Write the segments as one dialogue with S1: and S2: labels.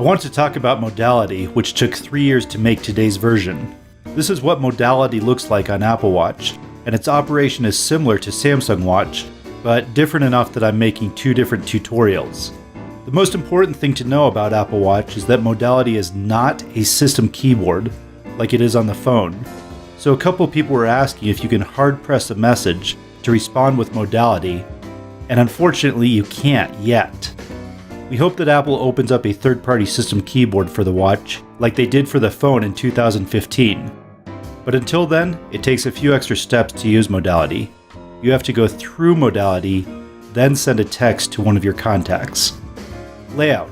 S1: I want to talk about Modality, which took 3 years to make today's version. This is what Modality looks like on Apple Watch, and its operation is similar to Samsung Watch, but different enough that I'm making 2 different tutorials. The most important thing to know about Apple Watch is that Modality is not a system keyboard, like it is on the phone. So a couple people were asking if you can hard press a message to respond with Modality, and unfortunately you can't yet. We hope that Apple opens up a third-party system keyboard for the watch, like they did for the phone in 2015. But until then, it takes a few extra steps to use Modality. You have to go through Modality, then send a text to one of your contacts. Layout.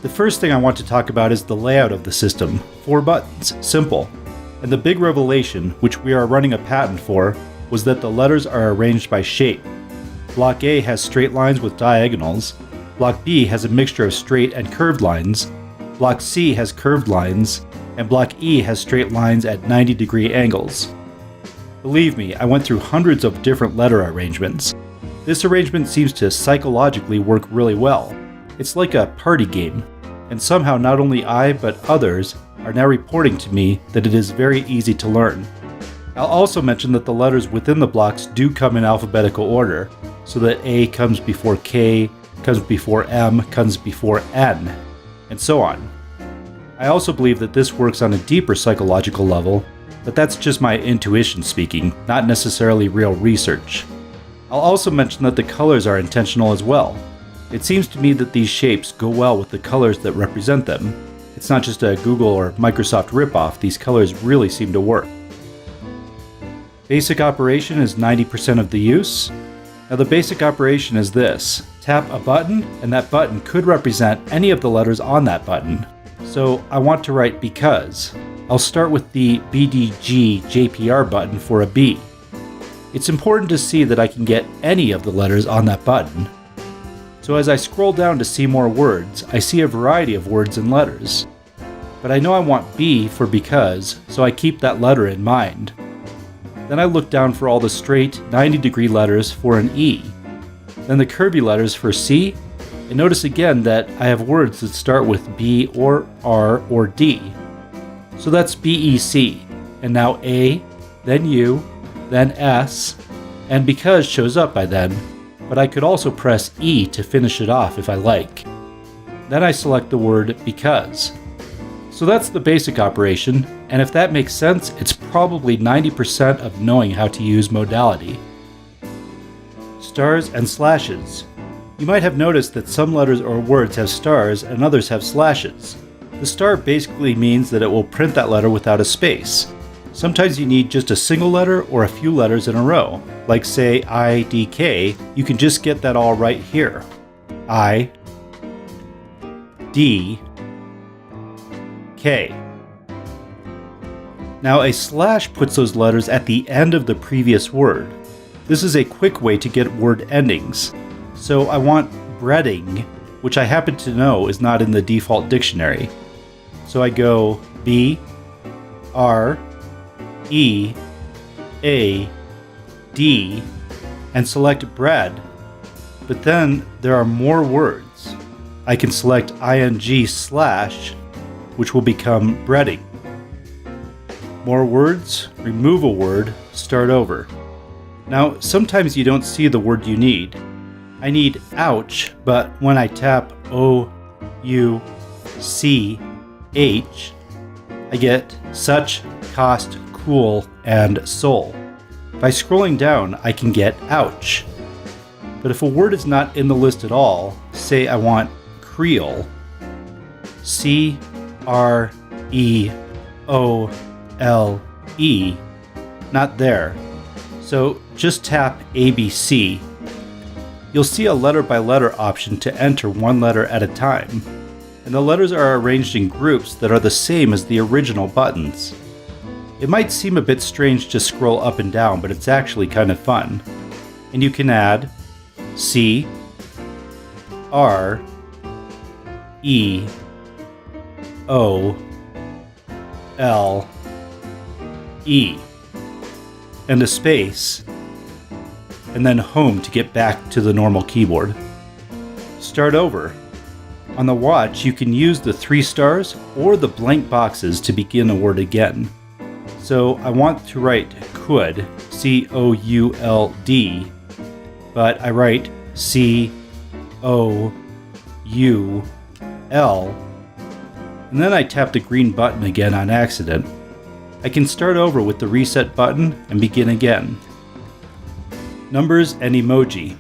S1: The first thing I want to talk about is the layout of the system. 4 buttons, simple. And the big revelation, which we are running a patent for, was that the letters are arranged by shape. Block A has straight lines with diagonals, Block B has a mixture of straight and curved lines, Block C has curved lines, and Block E has straight lines at 90-degree angles. Believe me, I went through hundreds of different letter arrangements. This arrangement seems to psychologically work really well. It's like a party game, and somehow not only I but others are now reporting to me that it is very easy to learn. I'll also mention that the letters within the blocks do come in alphabetical order, so that A comes before K, comes before M, comes before N, and so on. I also believe that this works on a deeper psychological level, but that's just my intuition speaking, not necessarily real research. I'll also mention that the colors are intentional as well. It seems to me that these shapes go well with the colors that represent them. It's not just a Google or Microsoft ripoff, these colors really seem to work. Basic operation is 90% of the use. Now the basic operation is this. Tap a button, and that button could represent any of the letters on that button. So I want to write because. I'll start with the BDG JPR button for a B. It's important to see that I can get any of the letters on that button. So as I scroll down to see more words, I see a variety of words and letters. But I know I want B for because, so I keep that letter in mind. Then I look down for all the straight 90-degree letters for an E. Then the curvy letters for C, and notice again that I have words that start with B or R or D. So that's BEC, and now A, then U, then S, and because shows up by then, but I could also press E to finish it off if I like. Then I select the word because. So that's the basic operation, and if that makes sense, it's probably 90% of knowing how to use Modality. Stars and slashes. You might have noticed that some letters or words have stars and others have slashes. The star basically means that it will print that letter without a space. Sometimes you need just a single letter or a few letters in a row. Like say IDK, you can just get that all right here. I, D, K. Now a slash puts those letters at the end of the previous word. This is a quick way to get word endings. So I want breading, which I happen to know is not in the default dictionary. So I go B, R, E, A, D, and select bread. But then there are more words. I can select ing slash, which will become breading. More words, remove a word, start over. Now, sometimes you don't see the word you need. I need ouch, but when I tap O, U, C, H, I get such, cost, cool, and soul. By scrolling down, I can get ouch. But if a word is not in the list at all, say I want Creole, C-R-E-O-L-E, not there. So just tap ABC. You'll see a letter by letter option to enter one letter at a time. And the letters are arranged in groups that are the same as the original buttons. It might seem a bit strange to scroll up and down, but it's actually kind of fun. And you can add C, R, E, O, L, E, and a space, and then home to get back to the normal keyboard. Start over. On the watch, you can use the 3 stars or the blank boxes to begin a word again. So I want to write could, C-O-U-L-D, but I write C-O-U-L, and then I tap the green button again on accident. I can start over with the reset button and begin again. Numbers and emoji.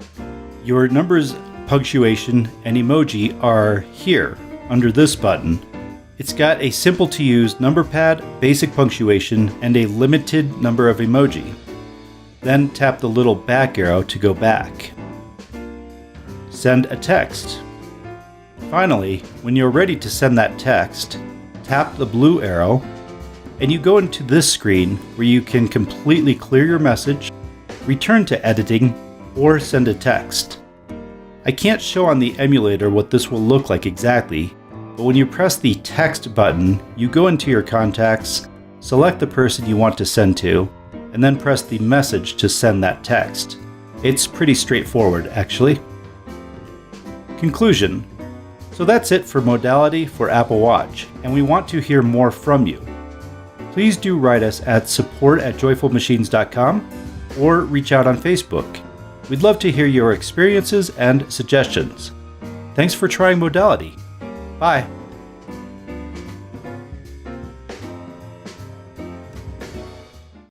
S1: Your numbers, punctuation, and emoji are here, under this button. It's got a simple to use number pad, basic punctuation, and a limited number of emoji. Then tap the little back arrow to go back. Send a text. Finally, when you're ready to send that text, tap the blue arrow, and you go into this screen where you can completely clear your message, return to editing, or send a text. I can't show on the emulator what this will look like exactly, but when you press the text button, you go into your contacts, select the person you want to send to, and then press the message to send that text. It's pretty straightforward, actually. Conclusion. So that's it for Modality for Apple Watch, and we want to hear more from you. Please do write us at support@joyfulmachines.com or reach out on Facebook. We'd love to hear your experiences and suggestions. Thanks for trying Modality. Bye.